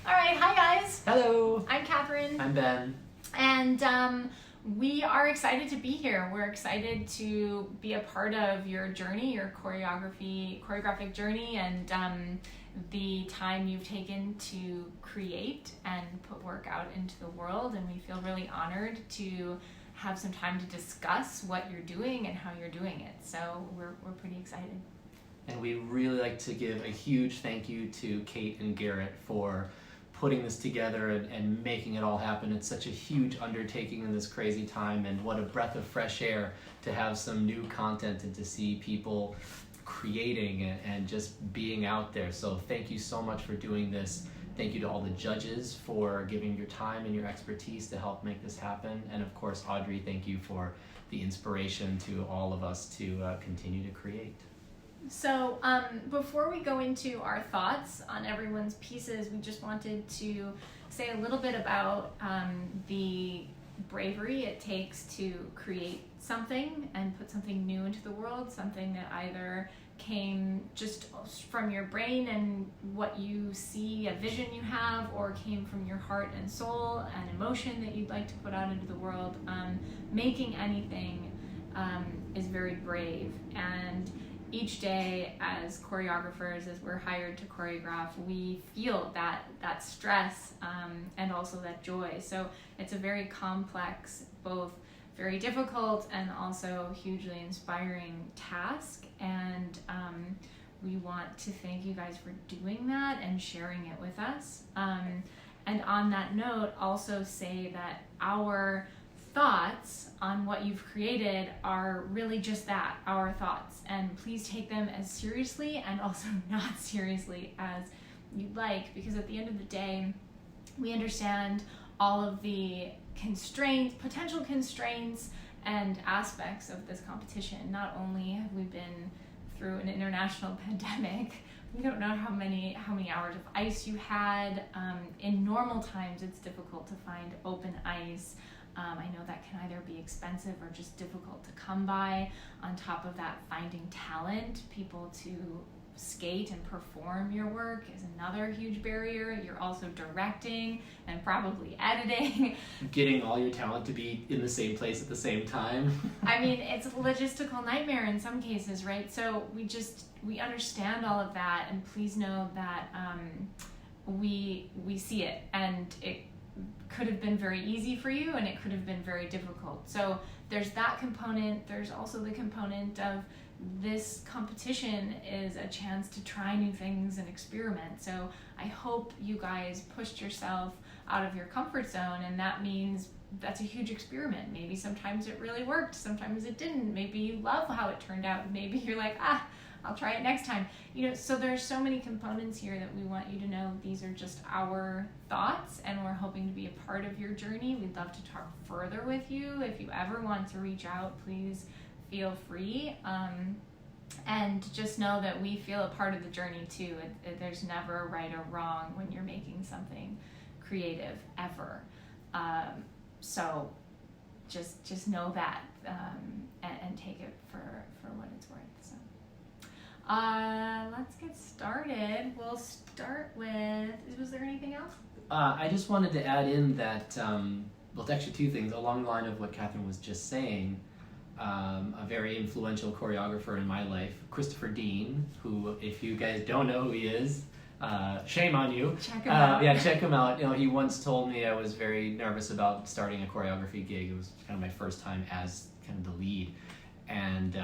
All right, hi guys. Hello. I'm Catherine. I'm Ben. And we are excited to be here. We're excited to be a part of your journey, your choreographic journey, and the time you've taken to create and put work out into the world. And we feel really honored to have some time to discuss what you're doing and how you're doing it. So we're pretty excited. And we really like to give a huge thank you to Kate and Garrett for putting this together and making it all happen. It's such a huge undertaking in this crazy time, and what a breath of fresh air to have some new content and to see people creating and just being out there. So thank you so much for doing this. Thank you to all the judges for giving your time and your expertise to help make this happen. And of course, Audrey, thank you for the inspiration to all of us to continue to create. So before we go into our thoughts on everyone's pieces, we just wanted to say a little bit about the bravery it takes to create something and put something new into the world, something that either came just from your brain and what you see, a vision you have, or came from your heart and soul, an emotion that you'd like to put out into the world. Making anything is very brave, and each day as choreographers, as we're hired to choreograph, we feel that stress and also that joy. So it's a very complex, both very difficult and also hugely inspiring task. And we want to thank you guys for doing that and sharing it with us. And on that note, also say that our thoughts on what you've created are really just that, our thoughts, and please take them as seriously and also not seriously as you'd like, because at the end of the day we understand all of the constraints, potential constraints and aspects of this competition. Not only have we been through an international pandemic, we don't know how many hours of ice you had. In normal times it's difficult to find open ice. I know that can either be expensive or just difficult to come by. On top of that, finding talent, people to skate and perform your work is another huge barrier. You're also directing and probably editing. Getting all your talent to be in the same place at the same time. I mean, it's a logistical nightmare in some cases, right? So we understand all of that, and please know that we see it, and it could have been very easy for you and it could have been very difficult. So there's that component. There's also the component of this competition is a chance to try new things and experiment. So I hope you guys pushed yourself out of your comfort zone, and that means that's a huge experiment. Maybe sometimes it really worked, sometimes it didn't. Maybe you love how it turned out. Maybe you're like, I'll try it next time. So there's so many components here that we want you to know these are just our thoughts, and we're hoping to be a part of your journey. We'd love to talk further with you. If you ever want to reach out, please feel free. And just know that we feel a part of the journey too. There's never a right or wrong when you're making something creative, ever. So just know that and take it for what it's worth. So. Let's get started. We'll start with, was there anything else? I just wanted to add in that, well, actually two things along the line of what Catherine was just saying. A very influential choreographer in my life, Christopher Dean, who, if you guys don't know who he is, shame on you. Check him out. Yeah, check him out. He once told me I was very nervous about starting a choreography gig. It was kind of my first time as kind of the lead. And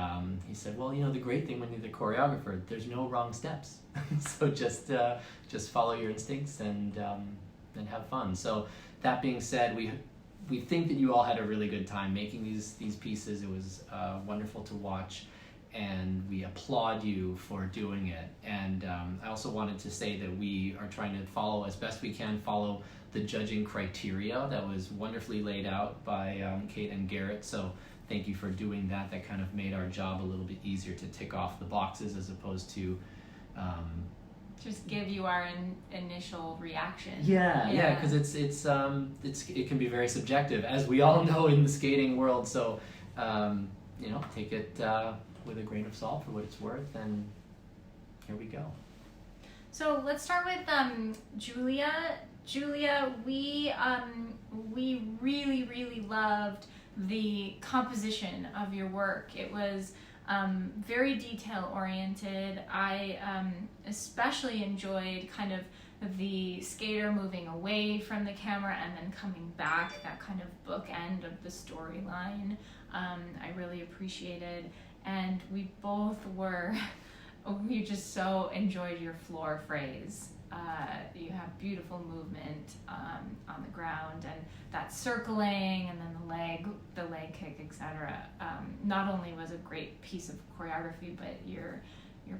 he said, well, the great thing when you're the choreographer, there's no wrong steps. So just follow your instincts and have fun. So that being said, we think that you all had a really good time making these pieces. It was wonderful to watch, and we applaud you for doing it. And I also wanted to say that we are trying to follow, as best we can, follow the judging criteria that was wonderfully laid out by Kate and Garrett. So thank you for doing that. That kind of made our job a little bit easier to tick off the boxes as opposed to just give you our initial reaction. Yeah, because it can be very subjective, as we all know in the skating world. So take it with a grain of salt for what it's worth, and here we go. So let's start with Julia. Julia, we really loved the composition of your work. It was very detail oriented. I especially enjoyed kind of the skater moving away from the camera and then coming back, that kind of bookend of the storyline. I really appreciated, and we just so enjoyed your floor phrase. You have beautiful movement on the ground, and that circling, and then the leg kick, etc. Not only was a great piece of choreography, but your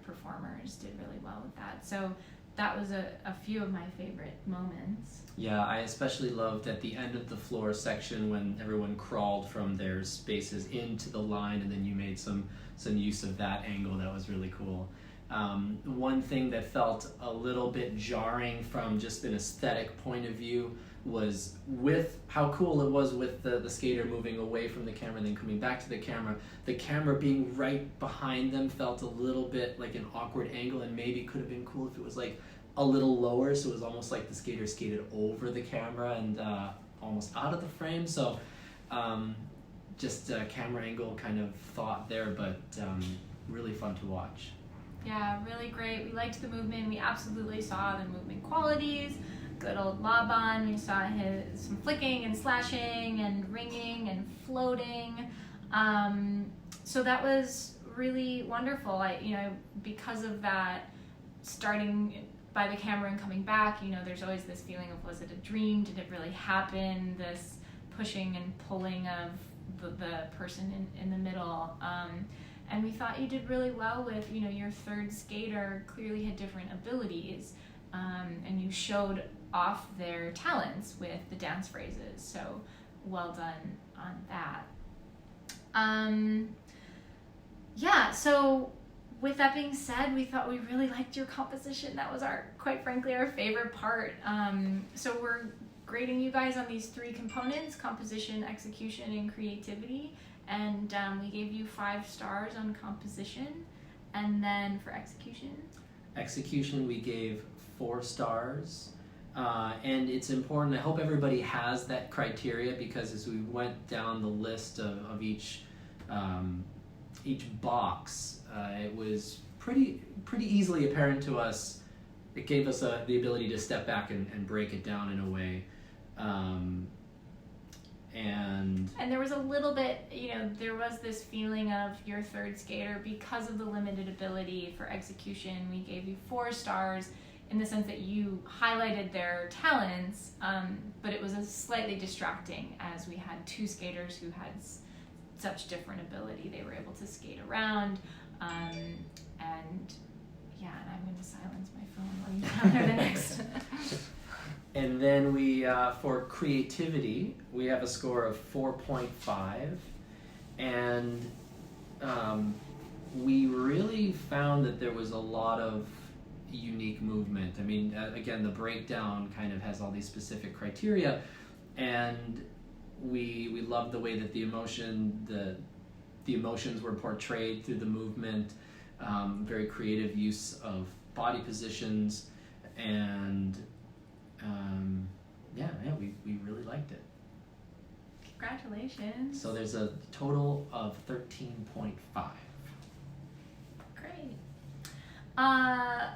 performers did really well with that. So that was a few of my favorite moments. Yeah, I especially loved at the end of the floor section when everyone crawled from their spaces into the line, and then you made some use of that angle. That was really cool. One thing that felt a little bit jarring from just an aesthetic point of view was with how cool it was with the skater moving away from the camera and then coming back to the camera being right behind them felt a little bit like an awkward angle, and maybe could have been cool if it was like a little lower, so it was almost like the skater skated over the camera and almost out of the frame. So just a camera angle kind of thought there, but really fun to watch. Yeah, really great. We liked the movement. We absolutely saw the movement qualities. Good old Laban. We saw some flicking and slashing and ringing and floating. So that was really wonderful. Because of that, starting by the camera and coming back, there's always this feeling of, was it a dream? Did it really happen? This pushing and pulling of the person in the middle. And we thought you did really well with, your third skater clearly had different abilities, and you showed off their talents with the dance phrases. So well done on that. So with that being said, we thought we really liked your composition. That was quite frankly, our favorite part. So we're grading you guys on these 3 components: composition, execution, and creativity. And we gave you 5 stars on composition. And then for execution, we gave 4 stars. And it's important, I hope everybody has that criteria, because as we went down the list of each box, it was pretty easily apparent to us. It gave us the ability to step back and break it down in a way. And there was a little bit, there was this feeling of your third skater, because of the limited ability for execution, we gave you 4 stars in the sense that you highlighted their talents, but it was slightly distracting as we had 2 skaters who had such different ability. They were able to skate around, and I'm going to silence my phone while you counter the next. And then we, for creativity, we have a score of 4.5, and we really found that there was a lot of unique movement. I mean, again, the breakdown kind of has all these specific criteria, and we loved the way that the emotions were portrayed through the movement, very creative use of body positions, and we really liked it. Congratulations. So there's a total of 13.5. Great.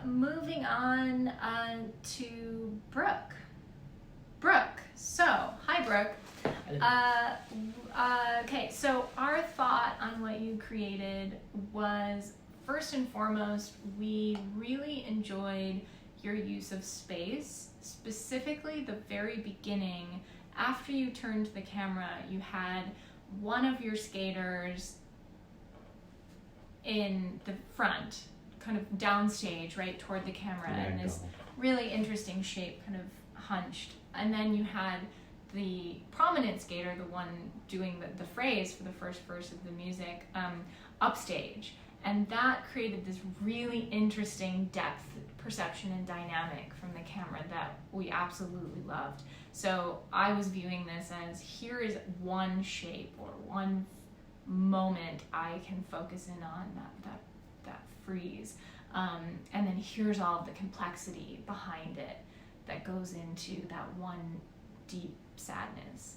Moving on to Brooke. So, hi Brooke. Okay, so our thought on what you created was, first and foremost, we really enjoyed your use of space, specifically the very beginning. After you turned the camera, you had one of your skaters in the front, kind of downstage, right toward the camera, in this really interesting shape, kind of hunched. And then you had the prominent skater, the one doing the phrase for the first verse of the music, upstage. And that created this really interesting depth perception and dynamic from the camera that we absolutely loved. So I was viewing this as, here is one shape or one moment I can focus in on, that freeze. And then here's all of the complexity behind it that goes into that one deep sadness.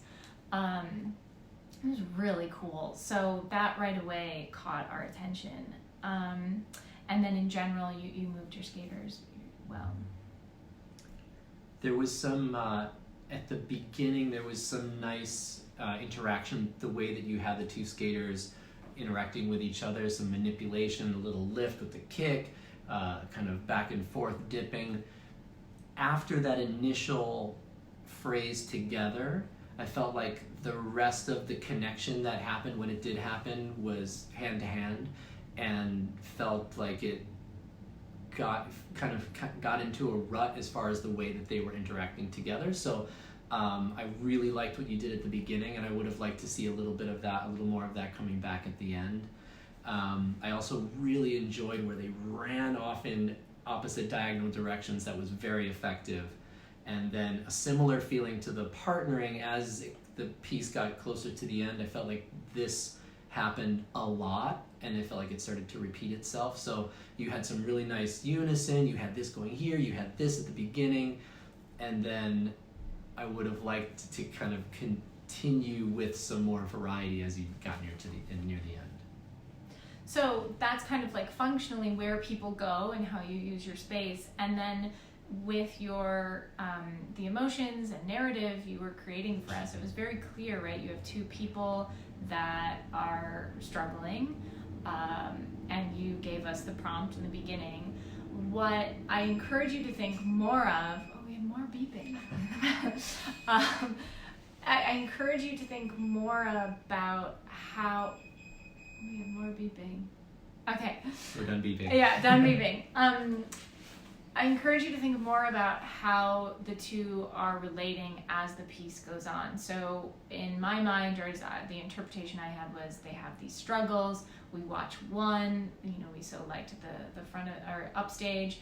It was really cool. So that right away caught our attention. And then in general, you moved your skaters well. There was some, at the beginning, there was some nice interaction, the way that you had the two skaters interacting with each other, some manipulation, a little lift with the kick, kind of back and forth dipping. After that initial phrase together, I felt like the rest of the connection that happened when it did happen was hand to hand, and felt like it got into a rut as far as the way that they were interacting together. So I really liked what you did at the beginning, and I would have liked to see a little more of that coming back at the end. I also really enjoyed where they ran off in opposite diagonal directions. That was very effective. And then a similar feeling to the partnering as the piece got closer to the end. I felt like this happened a lot, and it felt like it started to repeat itself. So you had some really nice unison, you had this going here, you had this at the beginning, and then I would have liked to kind of continue with some more variety as you got near the end. So that's kind of like functionally where people go and how you use your space. And then with your the emotions and narrative you were creating for us, it was very clear, right? You have two people that are struggling, and you gave us the prompt in the beginning. What I encourage you to think more of, we have more beeping. I encourage you to think more about how, we have more beeping. Okay. We're done beeping. Yeah, done beeping. I encourage you to think more about how the two are relating as the piece goes on. So in my mind, or the interpretation I had was they have these struggles. We watch one, we so liked the front of, or upstage.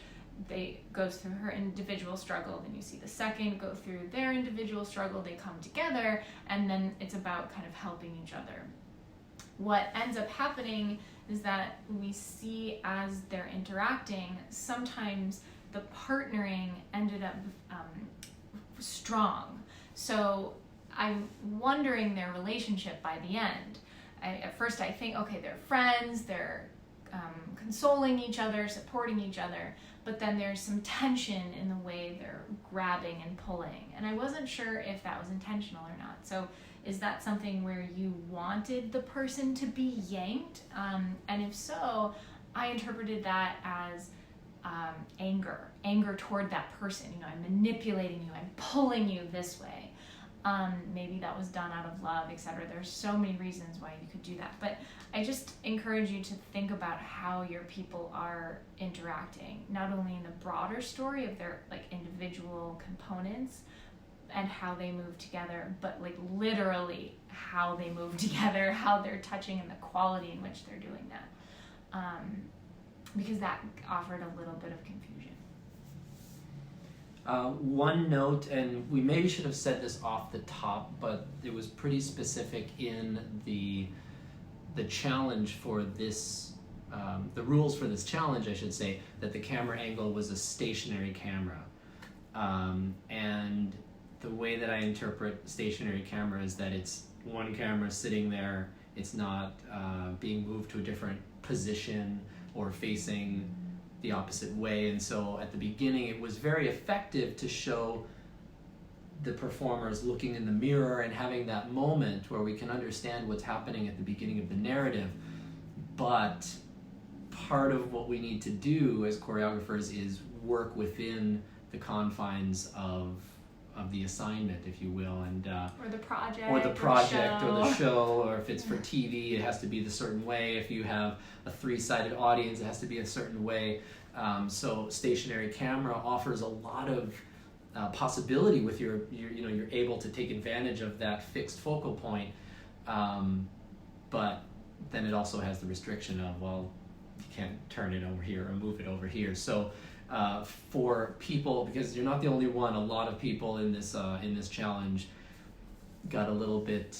They goes through her individual struggle. Then you see the second go through their individual struggle. They come together, and then it's about kind of helping each other. What ends up happening is that we see as they're interacting, sometimes the partnering ended up strong. So I'm wondering their relationship by the end. At first I think, okay, they're friends, they're consoling each other, supporting each other, but then there's some tension in the way they're grabbing and pulling. And I wasn't sure if that was intentional or not. So is that something where you wanted the person to be yanked? And if so, I interpreted that as anger toward that person. I'm manipulating you, I'm pulling you this way. Maybe that was done out of love, etc. There's so many reasons why you could do that. But I just encourage you to think about how your people are interacting, not only in the broader story of their individual components and how they move together, but literally how they move together, how they're touching, and the quality in which they're doing that. Because that offered a little bit of confusion. One note, and we maybe should have said this off the top, but it was pretty specific in the challenge for this, the rules for this challenge, I should say, that the camera angle was a stationary camera. And the way that I interpret stationary camera is that it's one camera sitting there, it's not being moved to a different position or facing the opposite way. And so at the beginning it was very effective to show the performers looking in the mirror and having that moment where we can understand what's happening at the beginning of the narrative. But part of what we need to do as choreographers is work within the confines of the assignment, if you will, and or the project, or the show, or if it's for TV, it has to be the certain way. If you have a three-sided audience, it has to be a certain way. So stationary camera offers a lot of possibility with you're able to take advantage of that fixed focal point, but then it also has the restriction of, well, you can't turn it over here or move it over here. So for people, because you're not the only one, a lot of people in this challenge got a little bit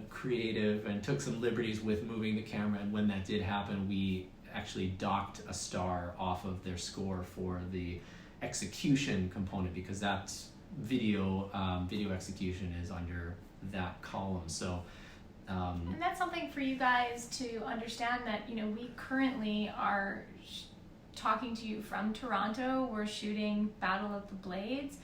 creative and took some liberties with moving the camera, and when that did happen, we actually docked a star off of their score for the execution component, because that's video execution is under that column. So and that's something for you guys to understand, that we currently are talking to you from Toronto. We're shooting Battle of the Blades,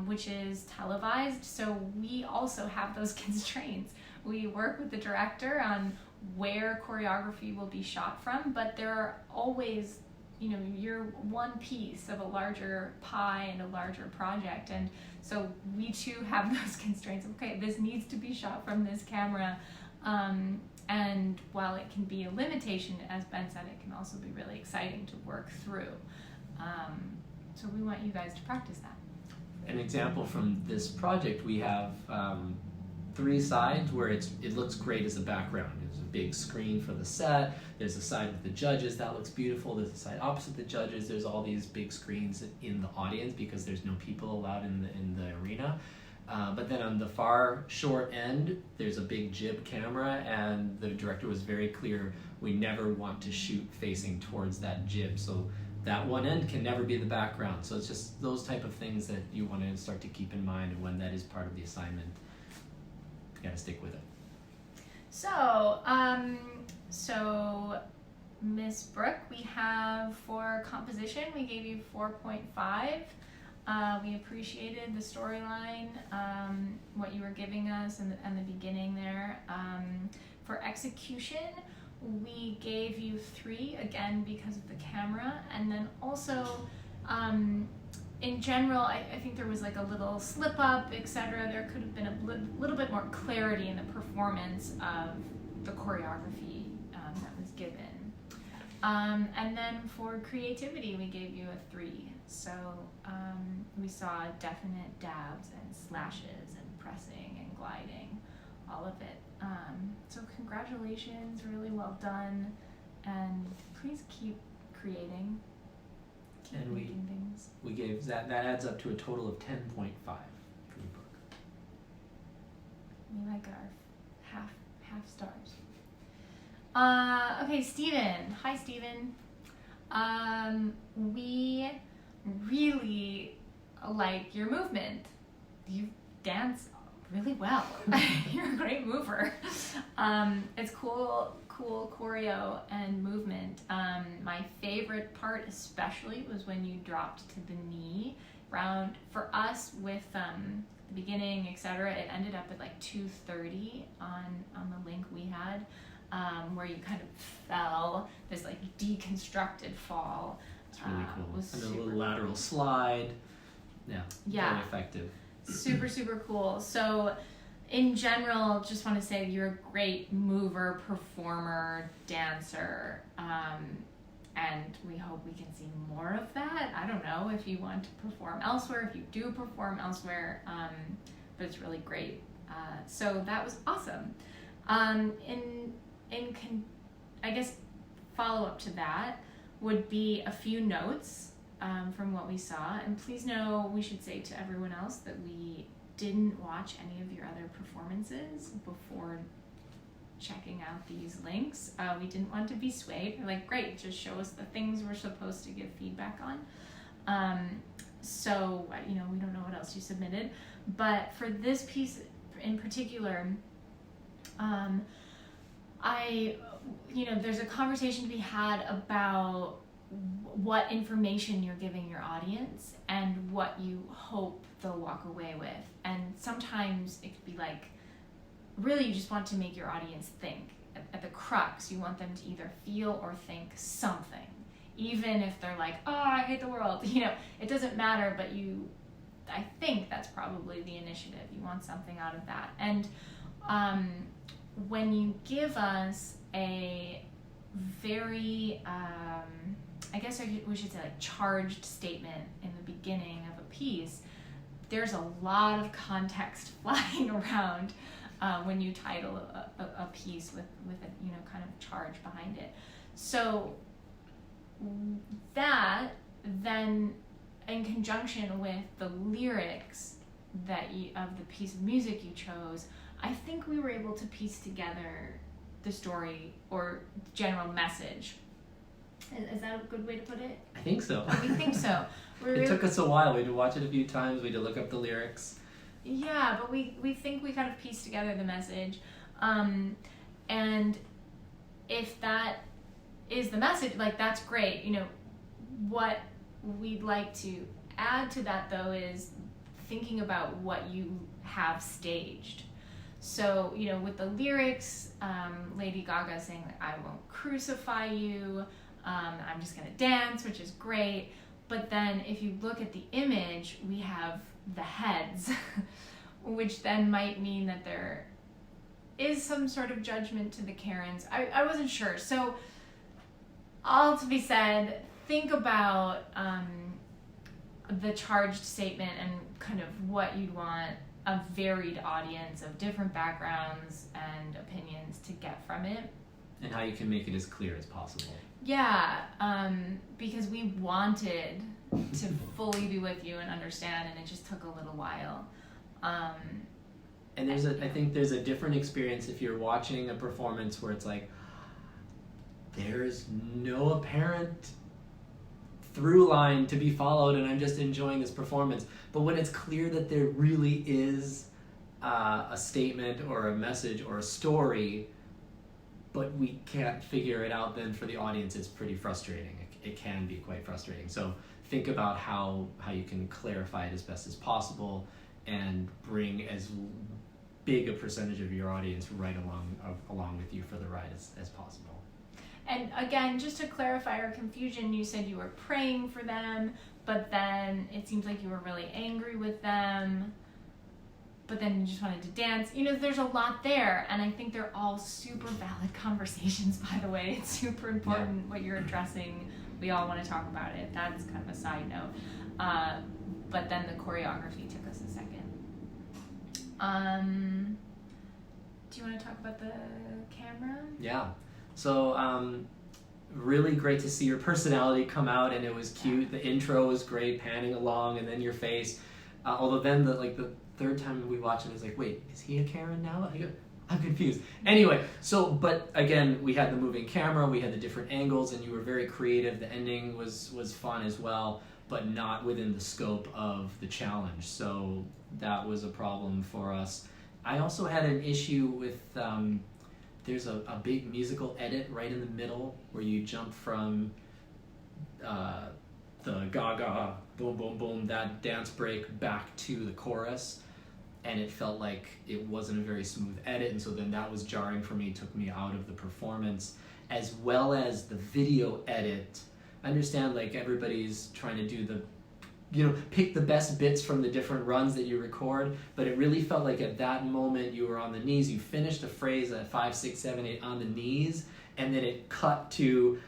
which is televised, so we also have those constraints. We work with the director on where choreography will be shot from, but there are always, you're one piece of a larger pie and a larger project, and so we too have those constraints. Okay, this needs to be shot from this camera, and while it can be a limitation, as Ben said, it can also be really exciting to work through. So we want you guys to practice that. An example from this project, we have 3 sides where it looks great as a background. There's a big screen for the set. There's a side with the judges that looks beautiful. There's a side opposite the judges. There's all these big screens in the audience because there's no people allowed in the arena. But then on the far short end, there's a big jib camera, and the director was very clear, we never want to shoot facing towards that jib. So that one end can never be the background. So it's just those type of things that you want to start to keep in mind, and when that is part of the assignment, you got to stick with it. So, Miss Brooke, we have for composition, we gave you 4.5. We appreciated the storyline, what you were giving us and the beginning there. For execution, we gave you 3, again because of the camera, and then also in general, I think there was like a little slip up, etc. There could have been a little bit more clarity in the performance of the choreography that was given. And then for creativity, we gave you a 3. So we saw definite dabs and slashes and pressing and gliding, all of it. So congratulations, really well done, and please keep creating. And making things. We gave that adds up to a total of 10.5 for the book. We like our half stars. Okay, Steven. Hi, Steven. We really like your movement. You dance really well. You're a great mover. It's cool choreo and movement. My favorite part especially was when you dropped to the knee round. For us with the beginning, etc., it ended up at like 2:30 on the link we had, where you kind of fell, this like deconstructed fall. It's really cool. Was and a super little lateral slide. Yeah. Very effective. Super cool. So in general, just want to say you're a great mover, performer, dancer, and we hope we can see more of that. I don't know if you want to perform elsewhere, if you do perform elsewhere, but it's really great. So that was awesome. I guess follow up to that would be a few notes from what we saw, and please know we should say to everyone else that we didn't watch any of your other performances before checking out these links. We didn't want to be swayed. We're like, great, just show us the things we're supposed to give feedback on. So we don't know what else you submitted, but for this piece in particular, there's a conversation to be had about what information you're giving your audience and what you hope they'll walk away with. And sometimes it could be like, really you just want to make your audience think. At the crux, you want them to either feel or think something. Even if they're like, oh, I hate the world. It doesn't matter, but I think that's probably the initiative. You want something out of that. And when you give us a very, I guess we should say like charged statement in the beginning of a piece, there's a lot of context flying around when you title a piece with a kind of charge behind it. So that then, in conjunction with the lyrics of the piece of music you chose, I think we were able to piece together the story or general message Is that a good way to put it? I think so. We think so. It took us a while. We had to watch it a few times. We had to look up the lyrics. Yeah, but we think we kind of pieced together the message. And if that is the message, like, that's great. You know, what we'd like to add to that, though, is thinking about what you have staged. So, you know, with the lyrics, Lady Gaga saying, like, I won't crucify you, I'm just gonna dance, which is great. But then if you look at the image, we have the heads, which then might mean that there is some sort of judgment to the Karens. I wasn't sure. So, all to be said, think about the charged statement and kind of what you'd want a varied audience of different backgrounds and opinions to get from it. And how you can make it as clear as possible. Yeah, because we wanted to fully be with you and understand, and it just took a little while. And I think there's a different experience if you're watching a performance where it's like, there's no apparent through line to be followed and I'm just enjoying this performance. But when it's clear that there really is a statement or a message or a story, but we can't figure it out, then for the audience it's pretty frustrating. It can be quite frustrating. So think about how you can clarify it as best as possible and bring as big a percentage of your audience right along with you for the ride as possible. And again, just to clarify our confusion, you said you were praying for them, but then it seems like you were really angry with them, but then you just wanted to dance. You know, there's a lot there, and I think they're all super valid conversations, by the way. It's super important what you're addressing. We all want to talk about it. That's kind of a side note. But then the choreography took us a second. Do you want to talk about the camera? Yeah. So really great to see your personality come out, and it was cute. The intro was great, panning along, and then your face. Although then the third time we watched it, I was like, wait, is he a Karen now? I'm confused. Anyway, but again, we had the moving camera, we had the different angles, and you were very creative. The ending was fun as well, but not within the scope of the challenge. So that was a problem for us. I also had an issue with, there's a big musical edit right in the middle where you jump from the Gaga, boom, boom, boom, that dance break back to the chorus. And it felt like it wasn't a very smooth edit, and so then that was jarring for me, took me out of the performance, as well as the video edit. I understand like everybody's trying to do pick the best bits from the different runs that you record, but it really felt like at that moment you were on the knees, you finished a phrase at 5, 6, 7, 8 on the knees, and then it cut to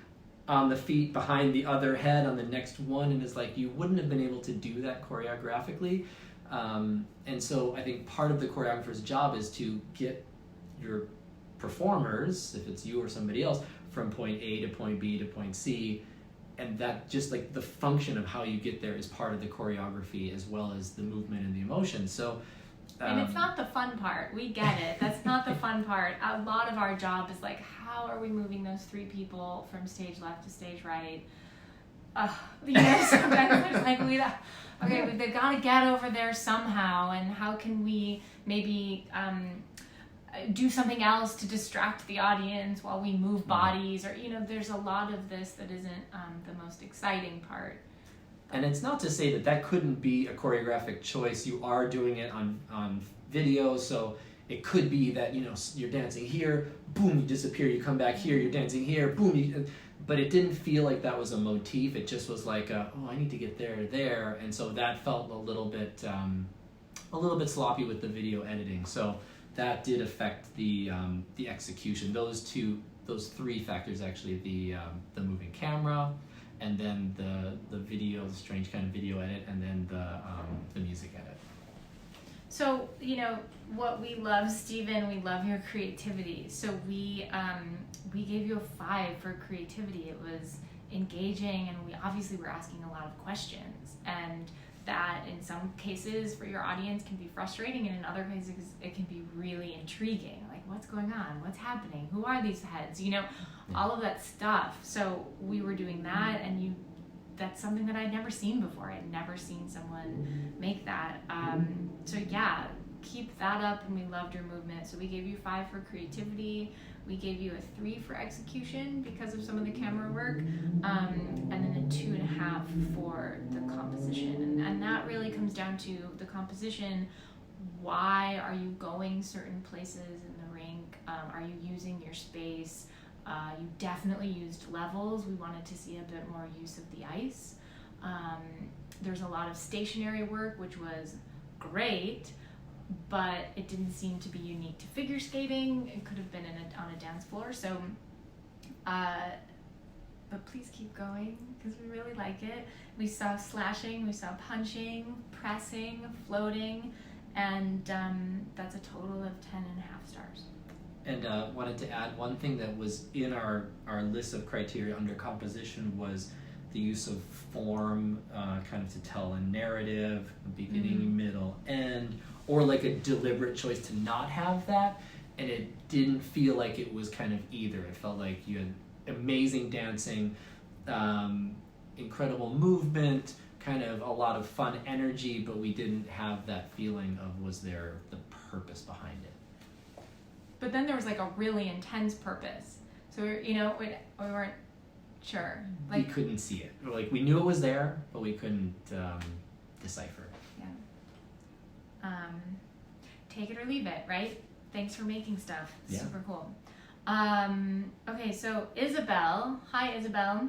on the feet behind the other head on the next one, and it's like you wouldn't have been able to do that choreographically. And so I think part of the choreographer's job is to get your performers, if it's you or somebody else, from point A to point B to point C, and that just like the function of how you get there is part of the choreography as well as the movement and the emotion. So and it's not the fun part. We get it. That's not the fun part. A lot of our job is like, how are we moving those 3 people from stage left to stage right? Sometimes there's like, they've got to get over there somehow, and how can we maybe do something else to distract the audience while we move bodies, or there's a lot of this that isn't the most exciting part. And it's not to say that couldn't be a choreographic choice. You are doing it on video, so it could be that you're dancing here, boom, you disappear, you come back here, you're dancing here, boom, but it didn't feel like that was a motif. It just was like, I need to get there, and so that felt a little bit sloppy with the video editing. So that did affect the execution. Those 3 factors actually: the moving camera, and then the video, the strange kind of video edit, and then the music edit. So, what we love, Stephen, we love your creativity. So we gave you a 5 for creativity. It was engaging, and we obviously were asking a lot of questions. And that in some cases for your audience can be frustrating, and in other cases it can be really intriguing. Like, what's going on? What's happening? Who are these heads? All of that stuff. So we were doing that, and that's something that I'd never seen before. I'd never seen someone make that. So yeah, keep that up, and we loved your movement. So we gave you 5 for creativity. We gave you a 3 for execution because of some of the camera work, and then a 2.5 for the composition. And that really comes down to the composition. Why are you going certain places in the rink? Are you using your space? You definitely used levels. We wanted to see a bit more use of the ice. There's a lot of stationary work, which was great, but it didn't seem to be unique to figure skating. It could have been on a dance floor. So, but please keep going, because we really like it. We saw slashing, we saw punching, pressing, floating, and that's a total of 10.5 stars. And wanted to add one thing that was in our list of criteria under composition was the use of form, kind of to tell a narrative, beginning, middle, end, or like a deliberate choice to not have that. And it didn't feel like it was kind of either. It felt like you had amazing dancing, incredible movement, kind of a lot of fun energy, but we didn't have that feeling of, was there the purpose behind it? But then there was like a really intense purpose. So we weren't sure. We couldn't see it. Like, we knew it was there, but we couldn't decipher it. Yeah. Take it or leave it, right? Thanks for making stuff. Yeah. Super cool. Okay, so Isabel. Hi, Isabel.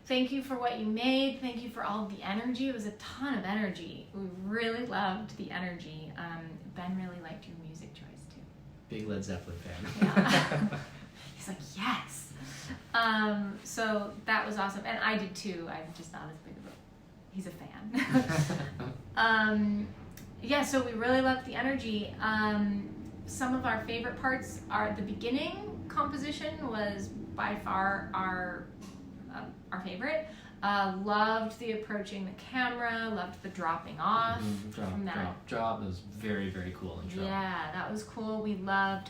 Thank you for what you made. Thank you for all of the energy. It was a ton of energy. We really loved the energy. Ben really liked your music choice too. Big Led Zeppelin fan. Yeah. He's like, yes. So that was awesome. And I did too. I'm just not as big of a... He's a fan. Yeah, so we really loved the energy. Some of our favorite parts are the beginning composition was by far our favorite. Loved the approaching the camera, loved the dropping off. Drop was very, very cool intro. Yeah, that was cool. We loved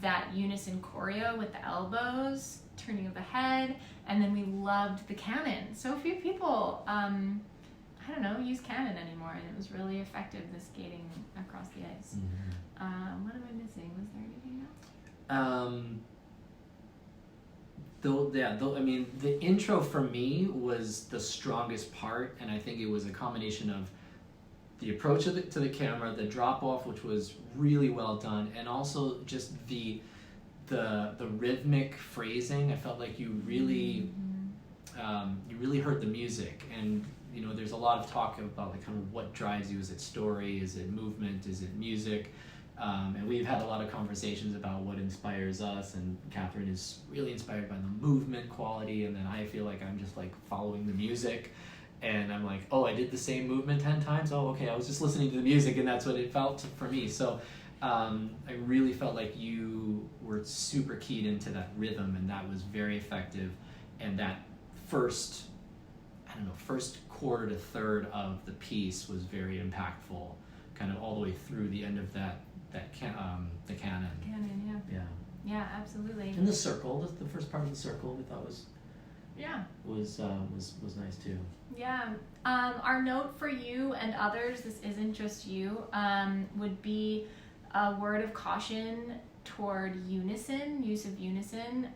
that unison choreo with the elbows, turning of the head, and then we loved the cannon. So few people, use cannon anymore, and it was really effective, the skating across the ice. Mm-hmm. What am I missing? Was there anything else? The intro for me was the strongest part, and I think it was a combination of the approach to the camera, the drop off, which was really well done, and also just the rhythmic phrasing. I felt like you really heard the music, and there's a lot of talk about like kind of what drives you. Is it story? Is it movement? Is it music? And we've had a lot of conversations about what inspires us, and Catherine is really inspired by the movement quality, and then I feel like I'm just like following the music, and I'm like, oh, I did the same movement 10 times? Oh, okay, I was just listening to the music, and that's what it felt for me. So I really felt like you were super keyed into that rhythm, and that was very effective, and that first quarter to third of the piece was very impactful, kind of all the way through the end of the canon. Canon, yeah. Yeah, absolutely. And the circle, the first part of the circle, we thought was nice too. Yeah. Our note for you and others, this isn't just you, would be a word of caution toward use of unison.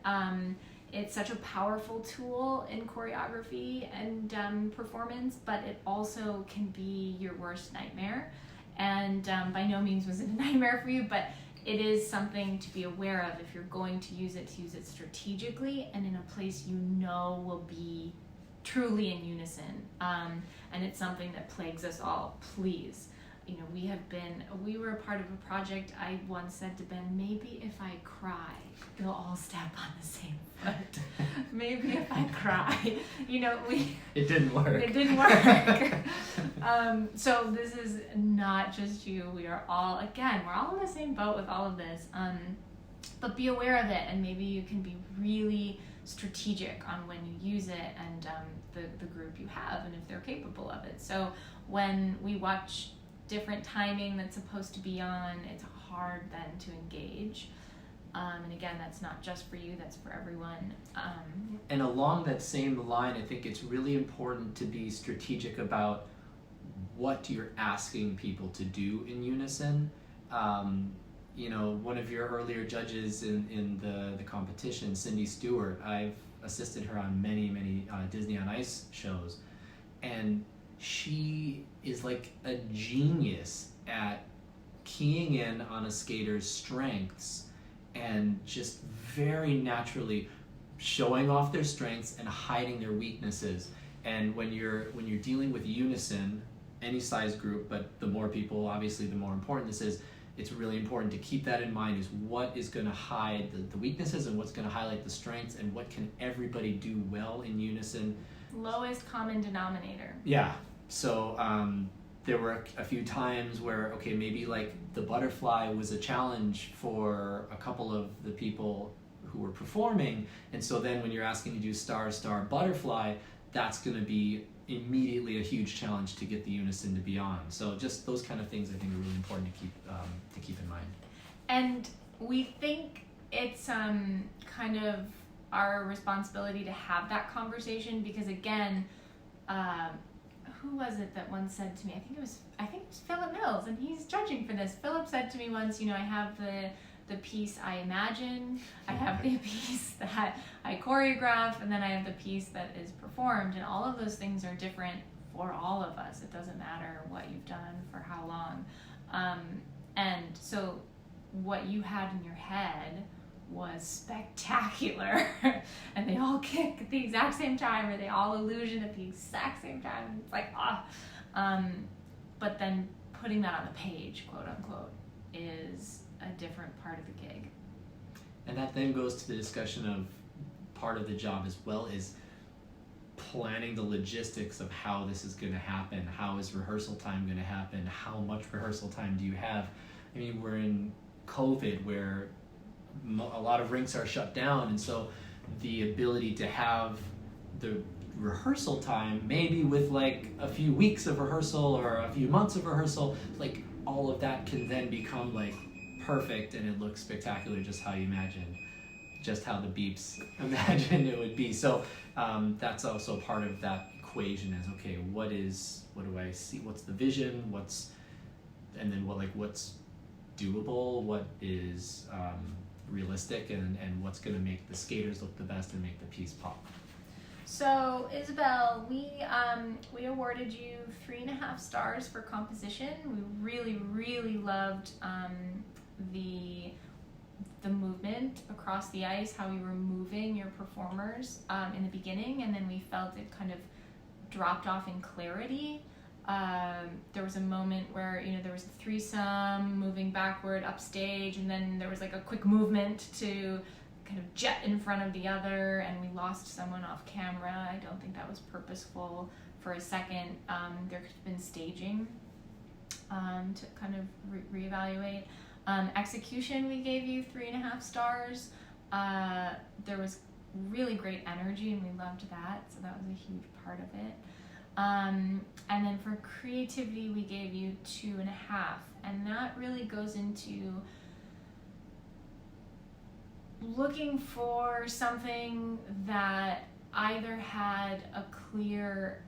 It's such a powerful tool in choreography and performance, but it also can be your worst nightmare. And by no means was it a nightmare for you, but it is something to be aware of if you're going to use it strategically and in a place will be truly in unison. And it's something that plagues us all. Please, we were a part of a project. I once said to Ben, maybe if I cry, they'll all step on the same foot. Maybe if I cry, It didn't work. It didn't work. So this is not just you. We're all in the same boat with all of this. But be aware of it, and maybe you can be really strategic on when you use it, and the group you have and if they're capable of it. So when we watch different timing that's supposed to be on, it's hard then to engage. And again, that's not just for you, that's for everyone. And along that same line, I think it's really important to be strategic about what you're asking people to do in unison. One of your earlier judges in the competition, Cindy Stewart, I've assisted her on many Disney on Ice shows, and she is like a genius at keying in on a skater's strengths and just very naturally showing off their strengths and hiding their weaknesses. And when you're dealing with unison, any size group, but the more people, obviously, the more important this is. It's really important to keep that in mind, is what is going to hide the weaknesses and what's going to highlight the strengths, and what can everybody do well in unison. Lowest common denominator. Yeah. So there were a few times where, okay, maybe like the butterfly was a challenge for a couple of the people who were performing, and so then when you're asking to do star, butterfly, that's going to be immediately a huge challenge to get the unison to be on. So just those kind of things I think are really important to keep in mind. And we think it's kind of our responsibility to have that conversation, because again, who was it that once said to me, I think it was Philip Mills, and he's judging for this. Philip said to me once, I have the piece I imagine, I have the piece that I choreograph, and then I have the piece that is performed, and all of those things are different for all of us. It doesn't matter what you've done for how long. And so what you had in your head was spectacular, and they all kick at the exact same time, or they all illusion at the exact same time. It's like, but then putting that on the page, quote unquote, is a different part of the gig. And that then goes to the discussion of part of the job as well is planning the logistics of how this is going to happen. How is rehearsal time going to happen? How much rehearsal time do you have? I mean, we're in COVID where a lot of rinks are shut down, and so the ability to have the rehearsal time, maybe with like a few weeks of rehearsal or a few months of rehearsal, like all of that can then become like perfect, and it looks spectacular, just how you imagined, just how the beeps imagined it would be. So that's also part of that equation, is okay, what do I see, what's the vision, what's doable, what is realistic, and what's going to make the skaters look the best and make the piece pop. So Isabel, we awarded you 3.5 stars for composition. We really loved the movement across the ice, how you were moving your performers in the beginning, and then we felt it kind of dropped off in clarity. There was a moment where there was a threesome moving backward upstage, and then there was like a quick movement to kind of jet in front of the other, and we lost someone off camera. I don't think that was purposeful for a second. There could have been staging to kind of reevaluate. Execution, we gave you 3.5 stars. There was really great energy, and we loved that, so that was a huge part of it. And then for creativity, we gave you 2.5, and that really goes into looking for something that either had a clear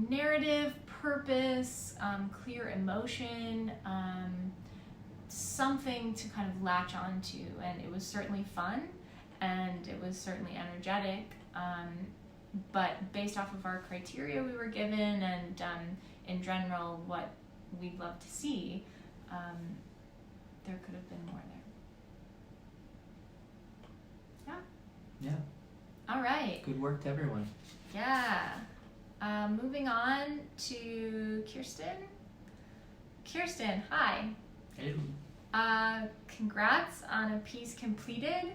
narrative, purpose, clear emotion, something to kind of latch onto. And it was certainly fun, and it was certainly energetic, but based off of our criteria we were given, and in general what we'd love to see, there could have been more there. Yeah. All right. Good work to everyone. Yeah. Moving on to Kirsten. Kirsten, hi. Hey. Congrats on a piece completed,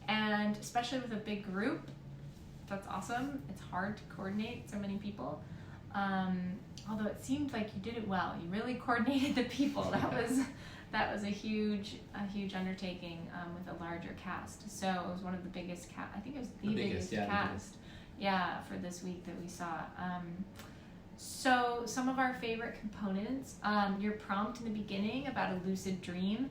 and especially with a big group. That's awesome. It's hard to coordinate so many people. Although it seemed like you did it well. You really coordinated the people. That was a huge undertaking with a larger cast. So it was one of the biggest I think it was the biggest cast. Yeah, for this week that we saw. So some of our favorite components, your prompt in the beginning about a lucid dream,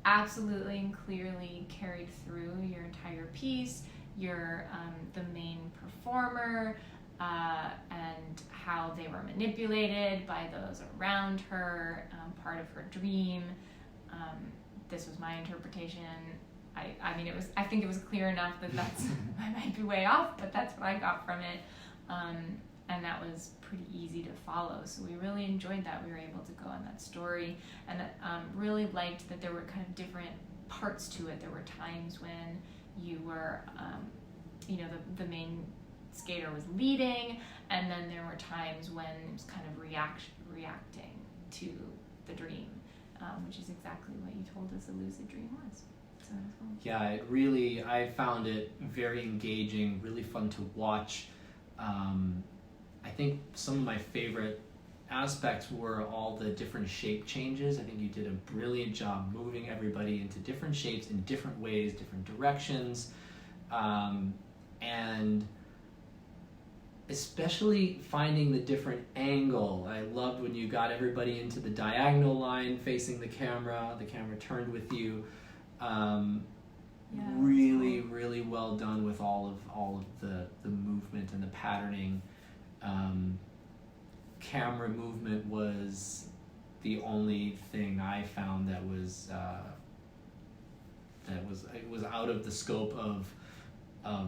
absolutely and clearly carried through your entire piece. You're the main performer, and how they were manipulated by those around her, part of her dream. This was my interpretation. I mean, I think it was clear enough that that's, I might be way off, but that's what I got from it. And that was pretty easy to follow. So we really enjoyed that. We were able to go on that story, and really liked that there were kind of different parts to it. There were times when you were, the main skater was leading, and then there were times when it was kind of reacting to the dream, which is exactly what you told us a lucid dream was. So it was cool. Yeah, I found it very engaging, really fun to watch. I think some of my favorite aspects were all the different shape changes. I think you did a brilliant job moving everybody into different shapes in different ways, different directions, and especially finding the different angle. I loved when you got everybody into the diagonal line facing the camera turned with you. Really, cool. Really well done with all of the movement and the patterning. Camera movement was the only thing I found that was out of the scope of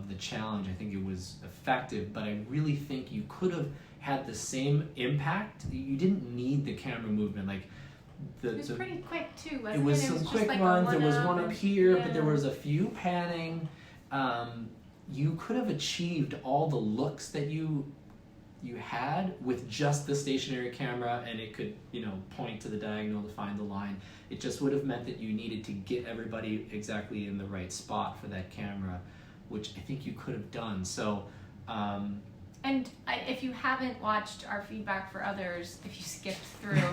the challenge. I think it was effective, but I really think you could have had the same impact. You didn't need the camera movement. Like it was pretty quick too, wasn't it? It was some quick runs. There was one up here, but there was a few panning. You could have achieved all the looks that you had with just the stationary camera, and it could, point to the diagonal to find the line. It just would have meant that you needed to get everybody exactly in the right spot for that camera, which I think you could have done. So, and if you haven't watched our feedback for others, if you skipped through,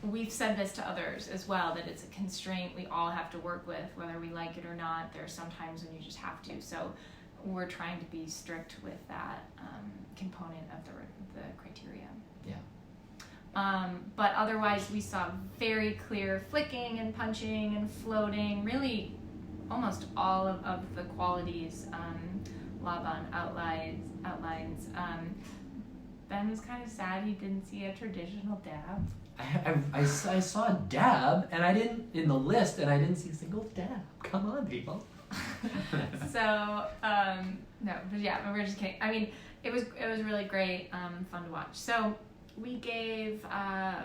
we've said this to others as well, that it's a constraint we all have to work with, whether we like it or not. There are some times when you just have to. So we're trying to be strict with that component of the criteria. Yeah. But otherwise, we saw very clear flicking and punching and floating, really almost all of the qualities, Laban outlines. Ben was kind of sad he didn't see a traditional dab. I saw a dab, and I didn't, in the list, and I didn't see a single dab. Come on, people. So, no, but yeah, we're just kidding. I mean, it was really great, fun to watch. So we gave,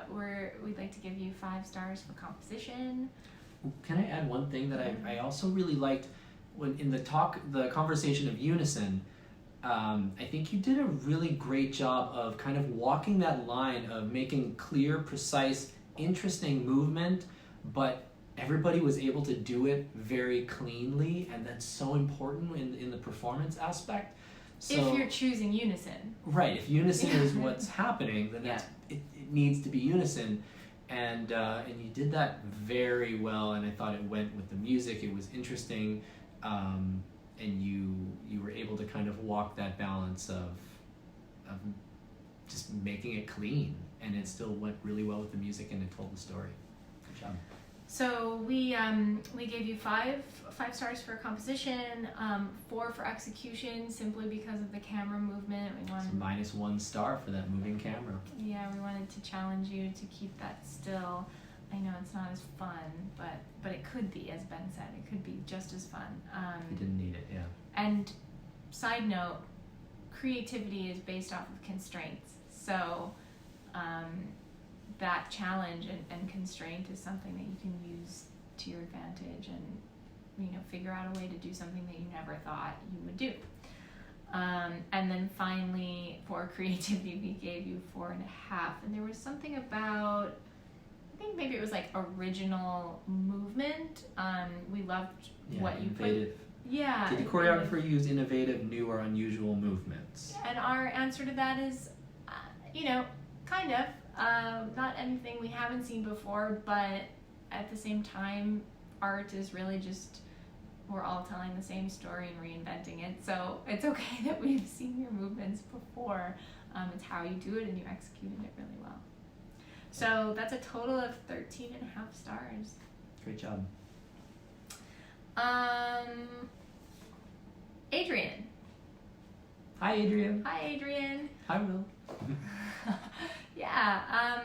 we'd like to give you 5 stars for composition. Can I add one thing that I also really liked when in the conversation of unison? I think you did a really great job of kind of walking that line of making clear, precise, interesting movement, but everybody was able to do it very cleanly, and that's so important in the performance aspect. So, if you're choosing unison. Right, if unison is what's happening, then it needs to be unison. And you did that very well, and I thought it went with the music. It was interesting, and you were able to kind of walk that balance of just making it clean, and it still went really well with the music, and it told the story. Good job. So we gave you 5 stars for composition, 4 for execution, simply because of the camera movement. We wanted -1 star for that moving camera. Yeah, we wanted to challenge you to keep that still. I know it's not as fun, but it could be, as Ben said, it could be just as fun. You didn't need it, yeah. And side note, creativity is based off of constraints. So that challenge and constraint is something that you can use to your advantage, and figure out a way to do something that you never thought you would do. And then finally, for creativity, we gave you 4.5, and there was something about, I think maybe it was like original movement. We loved what you innovative. put. Yeah. Did the choreographer use innovative, new, or unusual movements? And our answer to that is, kind of. Not anything we haven't seen before, but at the same time, art is really just we're all telling the same story and reinventing it. So it's okay that we've seen your movements before. It's how you do it, and you executed it really well. So that's a total of 13 and a half stars. Great job. Adrian. Hi, Adrian. Hi, Adrian. Hi, Will. Yeah.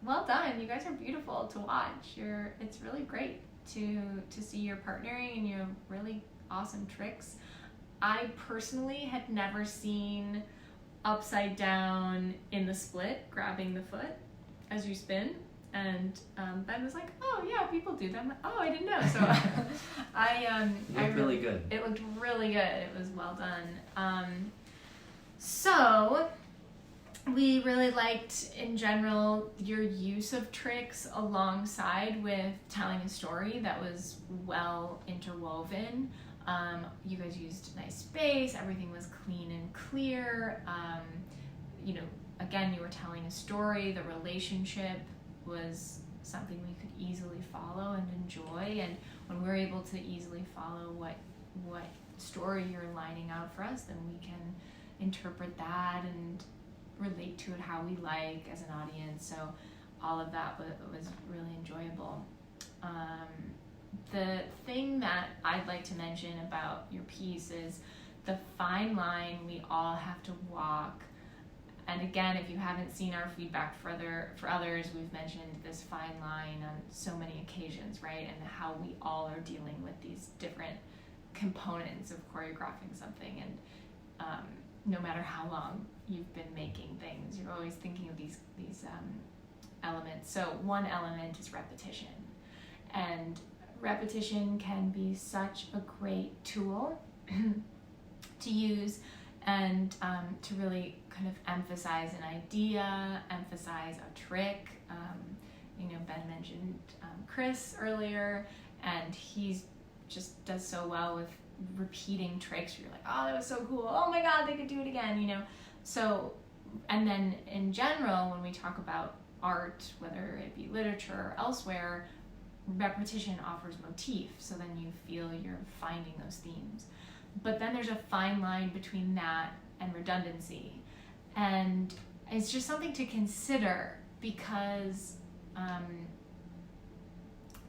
Well done. You guys are beautiful to watch. It's really great to see your partnering and your really awesome tricks. I personally had never seen upside down in the split, grabbing the foot as you spin. And Ben was like, "Oh yeah, people do that." I'm like, "Oh, I didn't know." So really good. It looked really good. It was well done. So we really liked, in general, your use of tricks alongside with telling a story that was well interwoven. You guys used nice space. Everything was clean and clear. Again, you were telling a story. The relationship was something we could easily follow and enjoy. And when we're able to easily follow what story you're lining out for us, then we can interpret that and relate to it how we like as an audience. So all of that was really enjoyable. The thing that I'd like to mention about your piece is the fine line we all have to walk. And again, if you haven't seen our feedback for others, we've mentioned this fine line on so many occasions, right? And how we all are dealing with these different components of choreographing something. And no matter how long you've been making things, you're always thinking of these elements. So one element is repetition. And repetition can be such a great tool to use and to really kind of emphasize an idea, emphasize a trick. Ben mentioned Chris earlier, and he's just does so well with repeating tricks. You're like, oh, that was so cool. Oh my God, they could do it again, So, and then in general, when we talk about art, whether it be literature or elsewhere, repetition offers motif, so then you feel you're finding those themes. But then there's a fine line between that and redundancy. And it's just something to consider because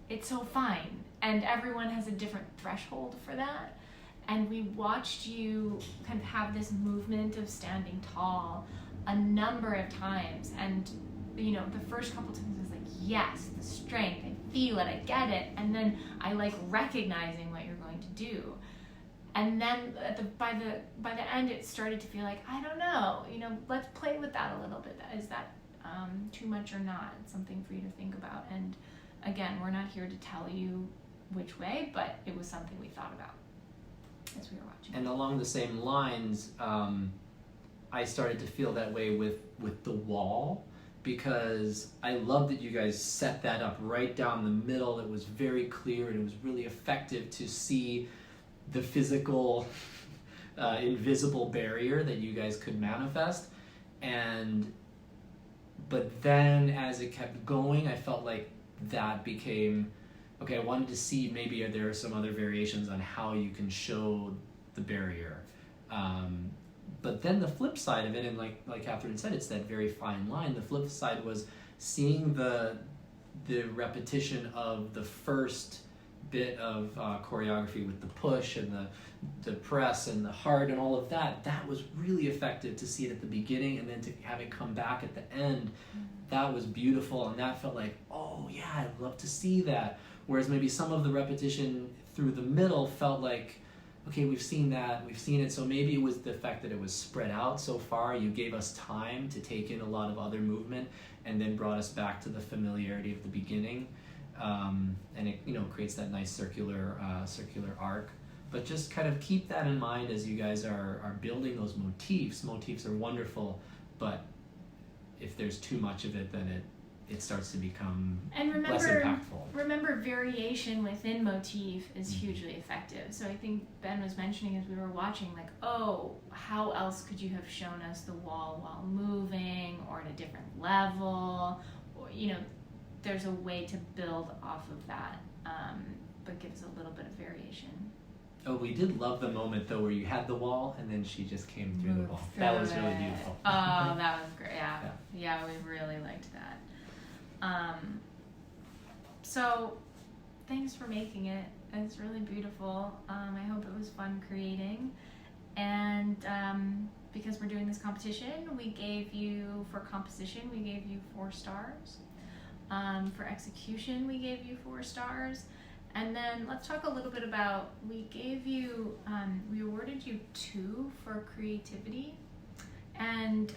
it's so fine, and everyone has a different threshold for that. And we watched you kind of have this movement of standing tall a number of times. And, the first couple times I was like, yes, the strength, I feel it, I get it. And then I like recognizing what you're going to do. And then by the end, it started to feel like, I don't know, let's play with that a little bit. Is that too much or not? It's something for you to think about. And again, we're not here to tell you which way, but it was something we thought about as we were watching. And along the same lines, I started to feel that way with the wall, because I love that you guys set that up right down the middle. It was very clear, and it was really effective to see the physical, invisible barrier that you guys could manifest. But then as it kept going, I felt like that became, okay, I wanted to see maybe there are some other variations on how you can show the barrier. But then the flip side of it, and like Catherine said, it's that very fine line. The flip side was seeing the repetition of the first bit of choreography with the push and the press and the heart and all of that. That was really effective to see it at the beginning, and then to have it come back at the end. That was beautiful, and that felt like, oh yeah, I'd love to see that. Whereas maybe some of the repetition through the middle felt like, okay, we've seen it, so maybe it was the fact that it was spread out so far. You gave us time to take in a lot of other movement, and then brought us back to the familiarity of the beginning. And it creates that nice circular arc. But just kind of keep that in mind as you guys are building those motifs. Motifs are wonderful, but if there's too much of it, then it starts to become less impactful. Remember, variation within motif is hugely effective. So I think Ben was mentioning as we were watching, like, oh, how else could you have shown us the wall while moving, or at a different level, or there's a way to build off of that. but gives a little bit of variation. Oh, we did love the moment though where you had the wall and then she just came through the Moved wall. through That was really it. beautiful. Oh, that was great. Yeah. Yeah. Yeah, we really liked that. So thanks for making it. It's really beautiful. I hope it was fun creating. And because we're doing this competition, we gave you, for composition, we gave you 4 stars. For execution, we gave you 4 stars. And then let's talk a little bit about, we gave you, we awarded you 2 for creativity. And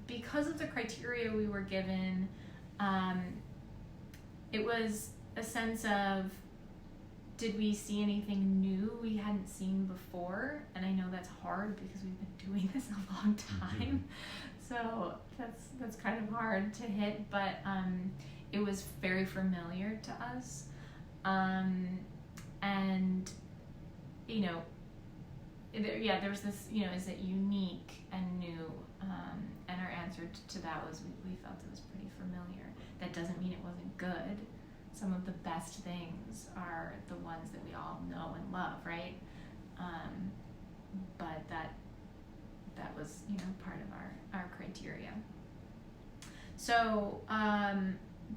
because of the criteria we were given, it was a sense of, did we see anything new we hadn't seen before? And I know that's hard because we've been doing this a long time. So that's kind of hard to hit, but it was very familiar to us. And, you know, there was this, you know, is it unique and new? And our answer to that was we felt it was pretty familiar. That doesn't mean it wasn't good. Some of the best things are the ones that we all know and love, right? But that was, you know, part of our criteria. So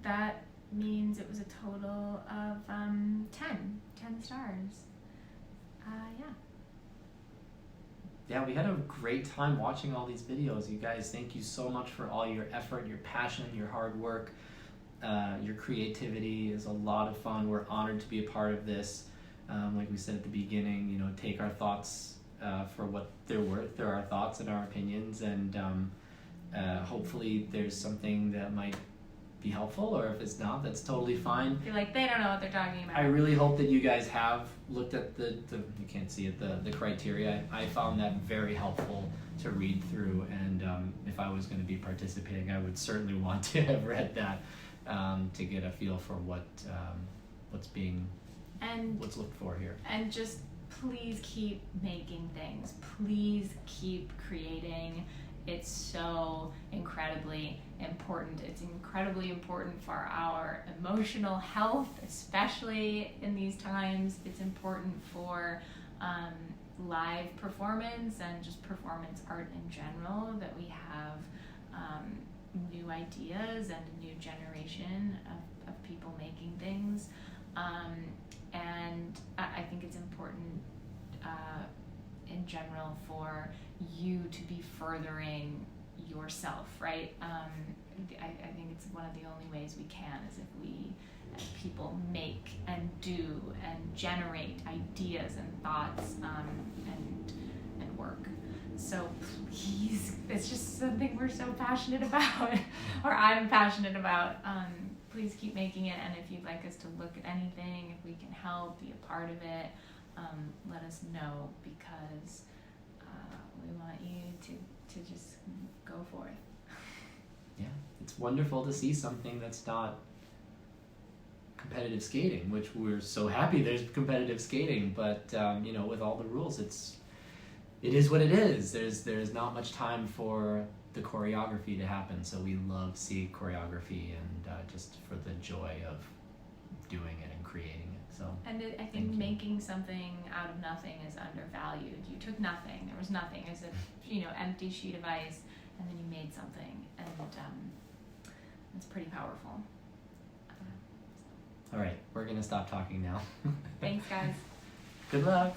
that means it was a total of 10 stars. Yeah. Yeah, we had a great time watching all these videos. You guys, thank you so much for all your effort, your passion, your hard work. Your creativity is a lot of fun. We're honored to be a part of this. Like we said at the beginning, you know, take our thoughts for what they're worth. They're our thoughts and our opinions, and hopefully there's something that might be helpful, or if it's not, that's totally fine. You're like, they don't know what they're talking about. I really hope that you guys have looked at the you can't see it, the criteria. I found that very helpful to read through, and if I was going to be participating, I would certainly want to have read that to get a feel for what's looked for here. And just please keep making things. Please keep creating. It's so incredibly important. It's incredibly important for our emotional health, especially in these times. It's important for live performance and just performance art in general, that we have new ideas and a new generation of people making things. And I think it's important in general for you to be furthering yourself, right? I think it's one of the only ways we can, is if we as people make and do and generate ideas and thoughts and work. So please, it's just something we're so passionate about, or I'm passionate about. Please keep making it, and if you'd like us to look at anything, if we can help, be a part of it, let us know, because we want you to just go forth. Yeah, it's wonderful to see something that's not competitive skating, which we're so happy there's competitive skating, but you know, with all the rules, it is what it is. There's not much time for the choreography to happen, so we love seeing choreography and just for the joy of doing it and creating it. So, and I think making something out of nothing is undervalued. You took nothing, there was nothing, it was a, you know, empty sheet of ice, and then you made something, and it's pretty powerful. All right, we're gonna stop talking now. Thanks, guys. Good luck.